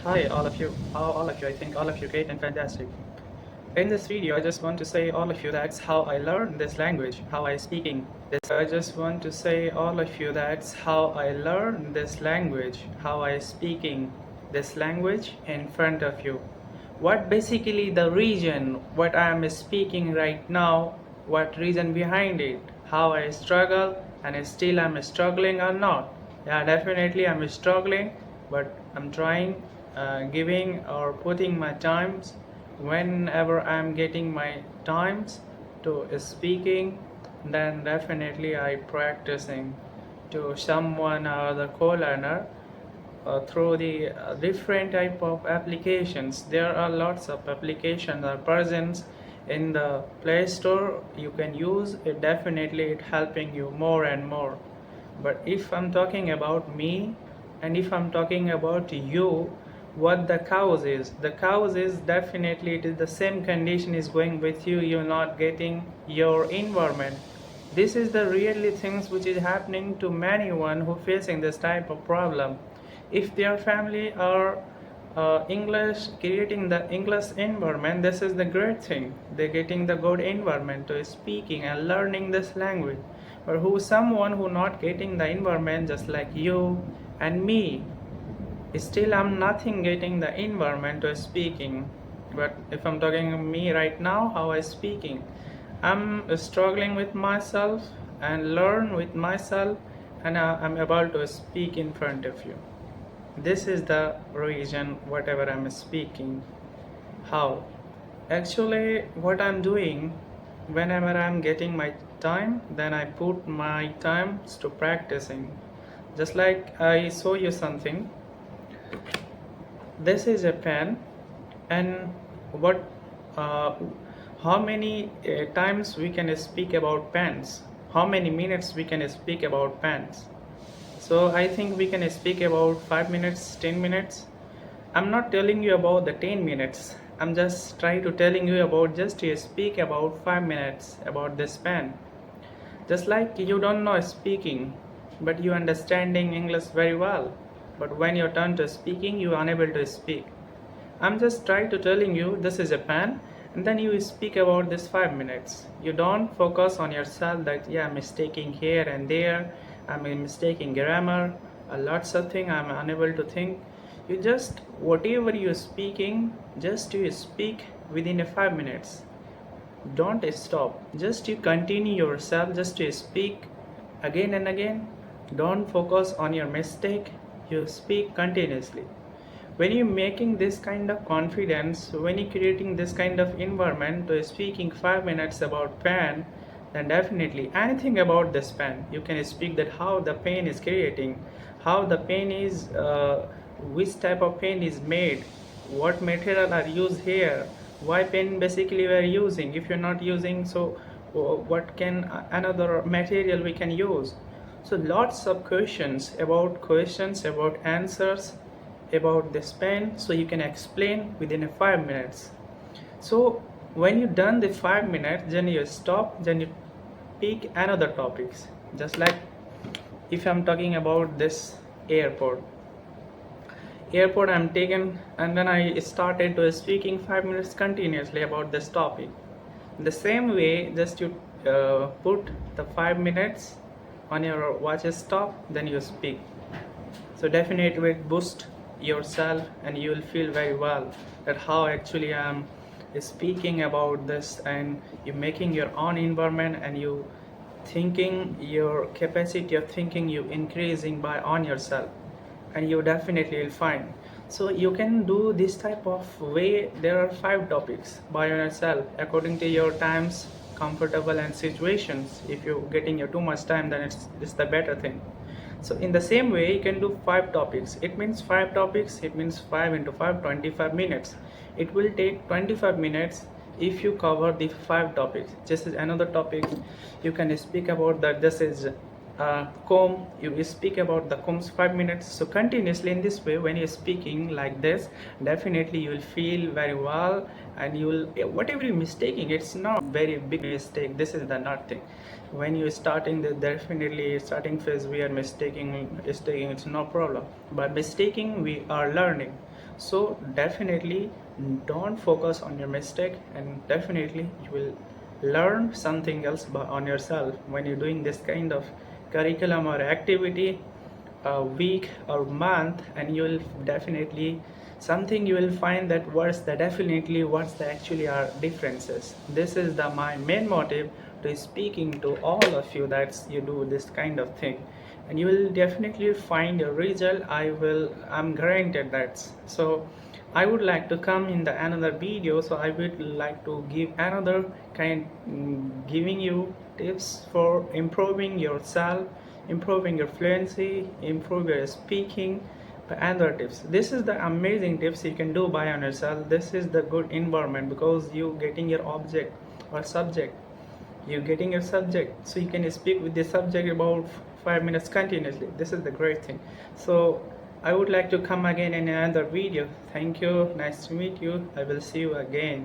Hi, all of you. All of you. I think all of you great and fantastic. In this video, I just want to say all of you that's how I learned this language, how I speaking this. I just want to say all of you that's how I learned this language, how I speaking this language in front of you. What basically the reason what I am speaking right now, what reason behind it, how I struggle and still I'm struggling or not. Yeah, definitely I'm struggling, but I'm trying, giving or putting my times whenever I'm getting my times to speaking, then definitely I practicing to someone or the co-learner through the different type of applications. There are lots of applications or presents in the Play Store you can use it. Definitely it helping you more and more. But if I'm talking about me, and if I'm talking about you, what the cause is definitely it is the same condition is going with you. You're not getting your environment. This is the really things which is happening to many one who facing this type of problem. If their family are English, creating the English environment, this is the great thing. They're getting the good environment to speaking and learning this language. Or who someone who not getting the environment just like you and me, still I'm nothing getting the environment to speaking. But if I'm talking me right now, how I speaking, I'm struggling with myself and learn with myself, and I'm able to speak in front of you. This is the reason whatever I'm speaking. How? Actually, what I'm doing whenever I'm getting my time, then I put my times to practicing. Just like I show you something. This is a pen, and what? Uh, how many times we can speak about pens? How many minutes we can speak about pens? So I think we can speak about 5 minutes, 10 minutes. I'm not telling you about the 10 minutes. I'm just trying to telling you about just to speak about 5 minutes about this pen. Just like you don't know speaking, but you understanding English very well. But when your turn to speaking, you are unable to speak. I'm just trying to telling you this is a pen, and then you speak about this 5 minutes. You don't focus on yourself that yeah I'm mistaking here and there, I'm mistaking grammar, lots of things I'm unable to think. You just whatever you're speaking, just you speak within a 5 minutes. Don't stop, just you continue yourself, just to speak again and again. Don't focus on your mistake, you speak continuously. When you're making this kind of confidence, when you're creating this kind of environment to speaking 5 minutes about pen, then definitely anything about this pen you can speak, that how the pen is creating, how the pen is which type of pen is made, what material are used here, why pen basically we are using. If you're not using, so what can another material we can use. So lots of questions about answers about this pen, so you can explain within a 5 minutes. So when you done the 5 minutes, then you stop, then you pick another topics. Just like if I'm talking about this airport I'm taken, and then I started to speaking 5 minutes continuously about this topic. The same way, just you put the 5 minutes on your watch stop, then you speak. So definitely it boost yourself, and you will feel very well that how actually I'm speaking about this, and you making your own environment, and you thinking your capacity of thinking you increasing by on yourself, and you definitely will find. So you can do this type of way. There are 5 topics by yourself according to your times comfortable and situations. If you're getting your too much time, then it's the better thing. So in the same way, you can do 5 topics. It means 5 topics, it means 5 into 5, 25 minutes. It will take 25 minutes if you cover the 5 topics. This is another topic you can speak about, that this is comb, you speak about the combs 5 minutes. So continuously in this way, when you're speaking like this, definitely you will feel very well, and you will whatever you're mistaking, it's not very big mistake. This is the not thing. When you're starting the definitely starting phase, we are mistaking, it's no problem, but mistaking we are learning. So definitely don't focus on your mistake, and definitely you will learn something else on yourself when you're doing this kind of curriculum or activity a week or month. And you will definitely something you will find that what's the actually are differences. This is the my main motive to speaking to all of you that you do this kind of thing, and you will definitely find a result. I'm guaranteed that. So I would like to come in the another video, so I would like to give another kind, giving you tips for improving yourself, improving your fluency, improve your speaking, and other tips. This is the amazing tips you can do by on yourself. This is the good environment because you getting your object or subject, you getting your subject, so you can speak with the subject about 5 minutes continuously. This is the great thing. So I would like to come again in another video. Thank you, nice to meet you. I will see you again.